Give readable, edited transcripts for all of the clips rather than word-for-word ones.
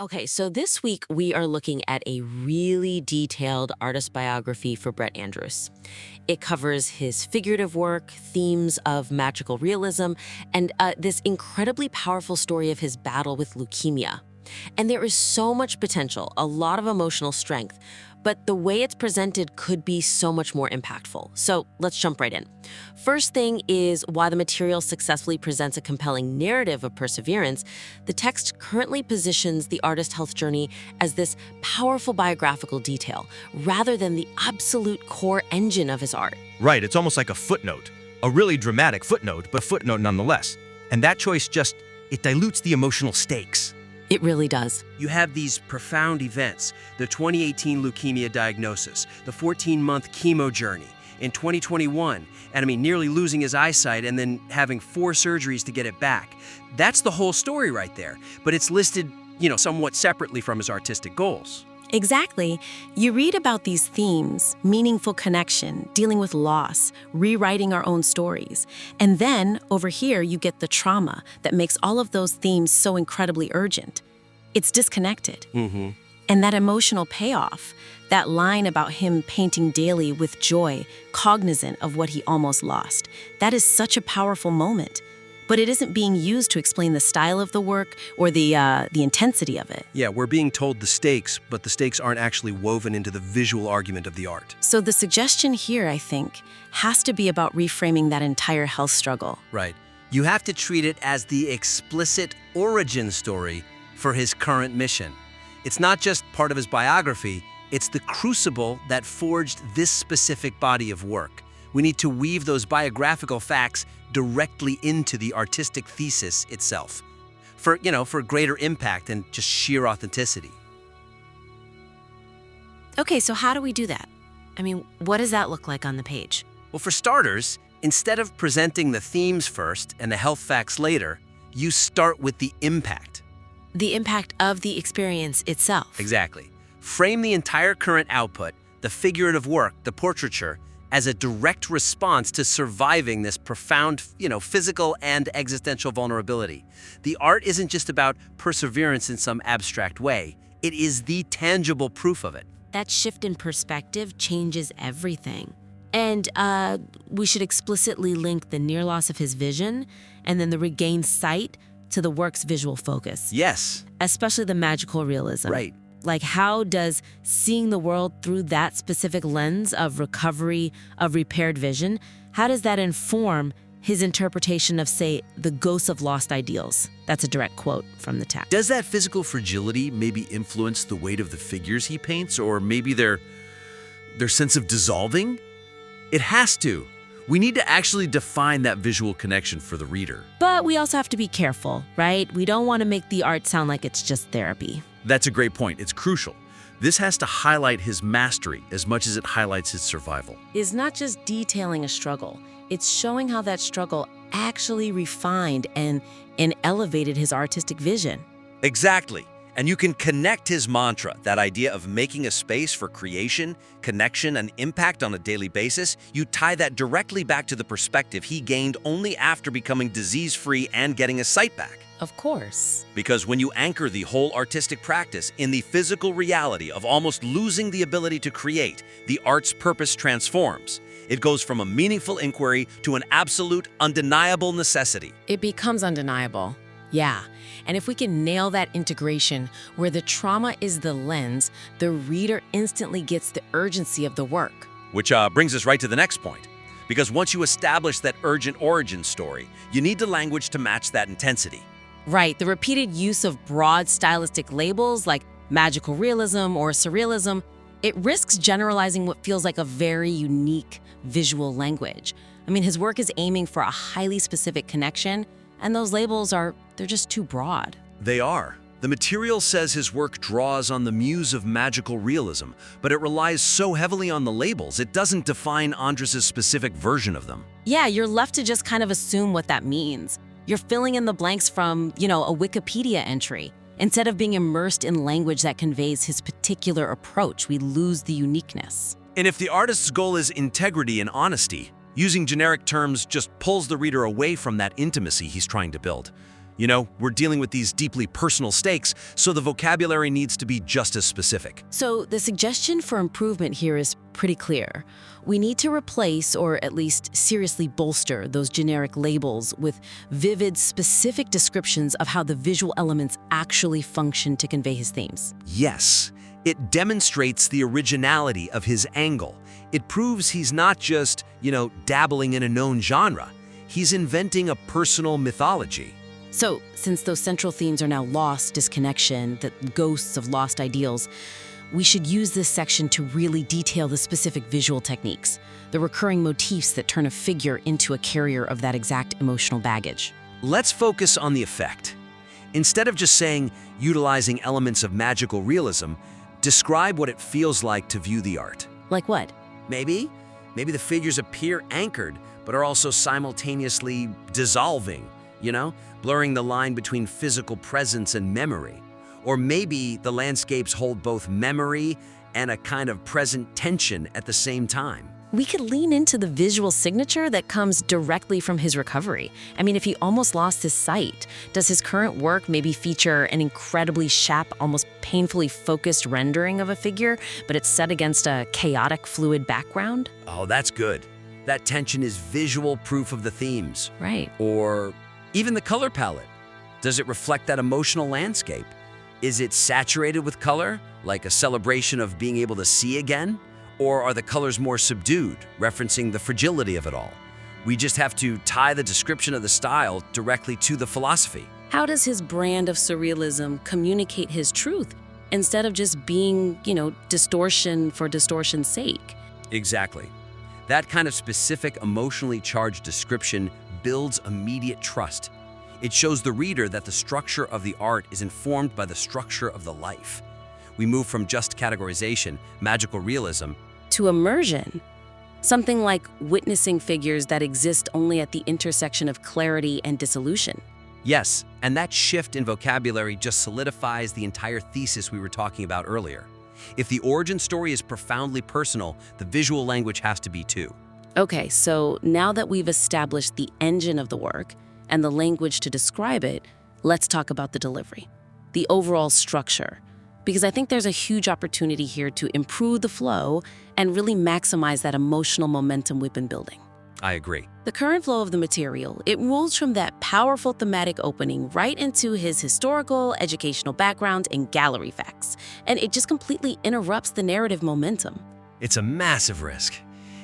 Okay, so this week we are looking at a really detailed artist biography for Brett Andrus. It covers his figurative work, themes of magical realism, and this incredibly powerful story of his battle with leukemia. And there is so much potential, a lot of emotional strength, but the way it's presented could be so much more impactful. So let's jump right in. First thing is why the material successfully presents a compelling narrative of perseverance. The text currently positions the artist's health journey as this powerful biographical detail, rather than the absolute core engine of his art. Right, it's almost like a footnote. A really dramatic footnote, but a footnote nonetheless. And that choice it dilutes the emotional stakes. It really does. You have these profound events, the 2018 leukemia diagnosis, the 14-month chemo journey, in 2021, and nearly losing his eyesight and then having 4 surgeries to get it back. That's the whole story right there, but it's listed, somewhat separately from his artistic goals. Exactly. You read about these themes, meaningful connection, dealing with loss, rewriting our own stories. And then, over here, you get the trauma that makes all of those themes so incredibly urgent. It's disconnected. And that emotional payoff, that line about him painting daily with joy, cognizant of what he almost lost, that is such a powerful moment. But it isn't being used to explain the style of the work or the intensity of it. Yeah, we're being told the stakes, but the stakes aren't actually woven into the visual argument of the art. So the suggestion here, I think, has to be about reframing that entire health struggle. Right. You have to treat it as the explicit origin story for his current mission. It's not just part of his biography, it's the crucible that forged this specific body of work. We need to weave those biographical facts directly into the artistic thesis itself for greater impact and just sheer authenticity. Okay, so how do we do that? What does that look like on the page? Well, for starters, instead of presenting the themes first and the health facts later, you start with the impact. The impact of the experience itself. Exactly. Frame the entire current output, the figurative work, the portraiture, as a direct response to surviving this profound, physical and existential vulnerability. The art isn't just about perseverance in some abstract way. It is the tangible proof of it. That shift in perspective changes everything. And we should explicitly link the near loss of his vision and then the regained sight to the work's visual focus. Yes. Especially the magical realism. Right. Like, how does seeing the world through that specific lens of recovery, of repaired vision, how does that inform his interpretation of, say, the ghosts of lost ideals? That's a direct quote from the text. Does that physical fragility maybe influence the weight of the figures he paints, or maybe their sense of dissolving? It has to. We need to actually define that visual connection for the reader. But we also have to be careful, right? We don't want to make the art sound like it's just therapy. That's a great point. It's crucial. This has to highlight his mastery as much as it highlights his survival. It's not just detailing a struggle. It's showing how that struggle actually refined and elevated his artistic vision. Exactly. And you can connect his mantra, that idea of making a space for creation, connection, and impact on a daily basis. You tie that directly back to the perspective he gained only after becoming disease-free and getting his sight back. Of course. Because when you anchor the whole artistic practice in the physical reality of almost losing the ability to create, the art's purpose transforms. It goes from a meaningful inquiry to an absolute, undeniable necessity. It becomes undeniable. Yeah, and if we can nail that integration where the trauma is the lens, the reader instantly gets the urgency of the work. Which brings us right to the next point. Because once you establish that urgent origin story, you need the language to match that intensity. Right, the repeated use of broad stylistic labels like magical realism or surrealism, it risks generalizing what feels like a very unique visual language. His work is aiming for a highly specific connection, and those labels they're just too broad. They are. The material says his work draws on the muse of magical realism, but it relies so heavily on the labels, it doesn't define Andrus's specific version of them. Yeah, you're left to just kind of assume what that means. You're filling in the blanks from, a Wikipedia entry. Instead of being immersed in language that conveys his particular approach, we lose the uniqueness. And if the artist's goal is integrity and honesty, using generic terms just pulls the reader away from that intimacy he's trying to build. You know, we're dealing with these deeply personal stakes, so the vocabulary needs to be just as specific. So the suggestion for improvement here is pretty clear. We need to replace, or at least seriously bolster, those generic labels with vivid, specific descriptions of how the visual elements actually function to convey his themes. Yes, it demonstrates the originality of his angle. It proves he's not just, dabbling in a known genre. He's inventing a personal mythology. So, since those central themes are now loss, disconnection, the ghosts of lost ideals, we should use this section to really detail the specific visual techniques, the recurring motifs that turn a figure into a carrier of that exact emotional baggage. Let's focus on the effect. Instead of just saying, utilizing elements of magical realism, describe what it feels like to view the art. Like what? Maybe the figures appear anchored, but are also simultaneously dissolving, blurring the line between physical presence and memory. Or maybe the landscapes hold both memory and a kind of present tension at the same time. We could lean into the visual signature that comes directly from his recovery. I mean, if he almost lost his sight, does his current work maybe feature an incredibly sharp, almost painfully focused rendering of a figure, but it's set against a chaotic, fluid background? Oh, that's good. That tension is visual proof of the themes. Right. Or even the color palette. Does it reflect that emotional landscape? Is it saturated with color, like a celebration of being able to see again? Or are the colors more subdued, referencing the fragility of it all? We just have to tie the description of the style directly to the philosophy. How does his brand of surrealism communicate his truth instead of just being, distortion for distortion's sake? Exactly. That kind of specific, emotionally charged description builds immediate trust. It shows the reader that the structure of the art is informed by the structure of the life. We move from just categorization, magical realism, to immersion. Something like witnessing figures that exist only at the intersection of clarity and dissolution. Yes, and that shift in vocabulary just solidifies the entire thesis we were talking about earlier. If the origin story is profoundly personal, the visual language has to be too. Okay, so now that we've established the engine of the work and the language to describe it, let's talk about the delivery, the overall structure. Because I think there's a huge opportunity here to improve the flow and really maximize that emotional momentum we've been building. I agree. The current flow of the material, it rolls from that powerful thematic opening right into his historical, educational background and gallery facts. And it just completely interrupts the narrative momentum. It's a massive risk.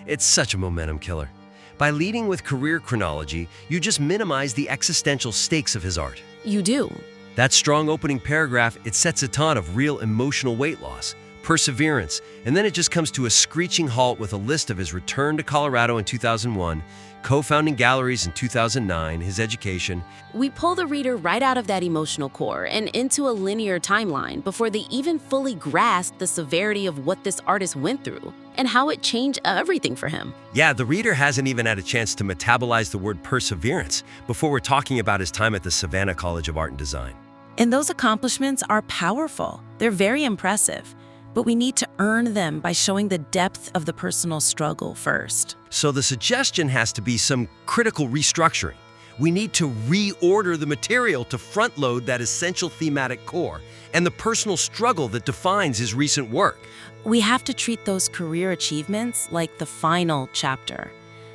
It's such a momentum killer. By leading with career chronology, you just minimize the existential stakes of his art. You do. That strong opening paragraph, it sets a ton of real emotional weight loss, perseverance, and then it just comes to a screeching halt with a list of his return to Colorado in 2001, co-founding galleries in 2009, his education. We pull the reader right out of that emotional core and into a linear timeline before they even fully grasp the severity of what this artist went through and how it changed everything for him. Yeah, the reader hasn't even had a chance to metabolize the word perseverance before we're talking about his time at the Savannah College of Art and Design. And those accomplishments are powerful. They're very impressive. But we need to earn them by showing the depth of the personal struggle first. So the suggestion has to be some critical restructuring. We need to reorder the material to front-load that essential thematic core and the personal struggle that defines his recent work. We have to treat those career achievements like the final chapter.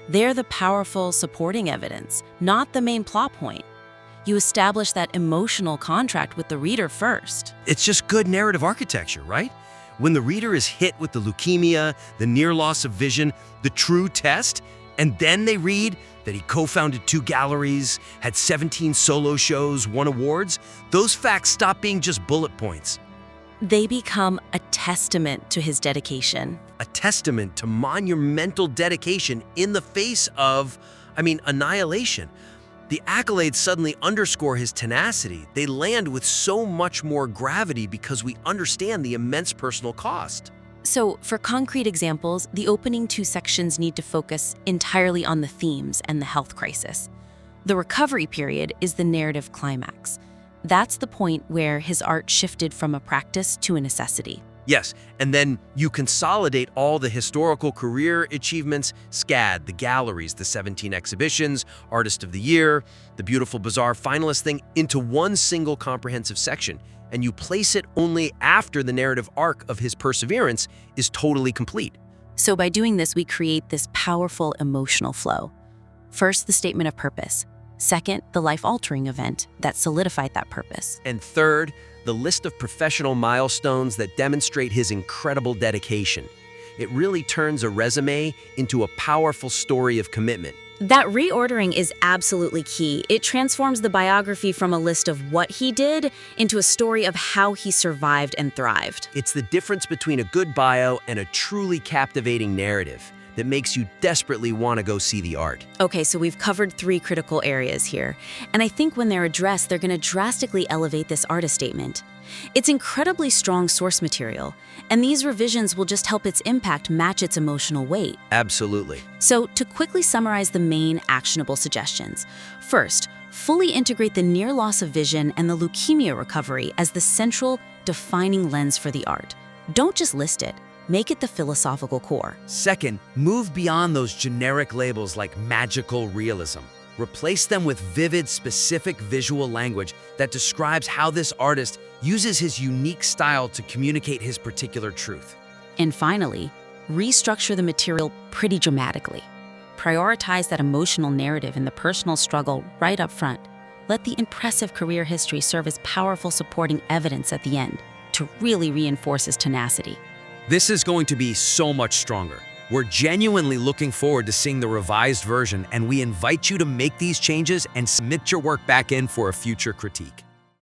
They're the powerful supporting evidence, not the main plot point. You establish that emotional contract with the reader first. It's just good narrative architecture, right? When the reader is hit with the leukemia, the near loss of vision, the true test, and then they read that he co-founded 2 galleries, had 17 solo shows, won awards, those facts stop being just bullet points. They become a testament to his dedication. A testament to monumental dedication in the face of, annihilation. The accolades suddenly underscore his tenacity. They land with so much more gravity because we understand the immense personal cost. So, for concrete examples, the opening 2 sections need to focus entirely on the themes and the health crisis. The recovery period is the narrative climax. That's the point where his art shifted from a practice to a necessity. Yes, and then you consolidate all the historical career achievements, SCAD, the galleries, the 17 exhibitions, Artist of the Year, the Beautiful Bazaar finalist thing, into one single comprehensive section, and you place it only after the narrative arc of his perseverance is totally complete. So by doing this, we create this powerful emotional flow. First, the statement of purpose. Second, the life-altering event that solidified that purpose. And third, the list of professional milestones that demonstrate his incredible dedication. It really turns a resume into a powerful story of commitment. That reordering is absolutely key. It transforms the biography from a list of what he did into a story of how he survived and thrived. It's the difference between a good bio and a truly captivating narrative that makes you desperately want to go see the art. Okay, so we've covered 3 critical areas here, and I think when they're addressed, they're going to drastically elevate this artist statement. It's incredibly strong source material, and these revisions will just help its impact match its emotional weight. Absolutely. So, to quickly summarize the main actionable suggestions. First, fully integrate the near loss of vision and the leukemia recovery as the central, defining lens for the art. Don't just list it. Make it the philosophical core. Second, move beyond those generic labels like magical realism. Replace them with vivid, specific visual language that describes how this artist uses his unique style to communicate his particular truth. And finally, restructure the material pretty dramatically. Prioritize that emotional narrative and the personal struggle right up front. Let the impressive career history serve as powerful supporting evidence at the end to really reinforce his tenacity. This is going to be so much stronger. We're genuinely looking forward to seeing the revised version, and we invite you to make these changes and submit your work back in for a future critique.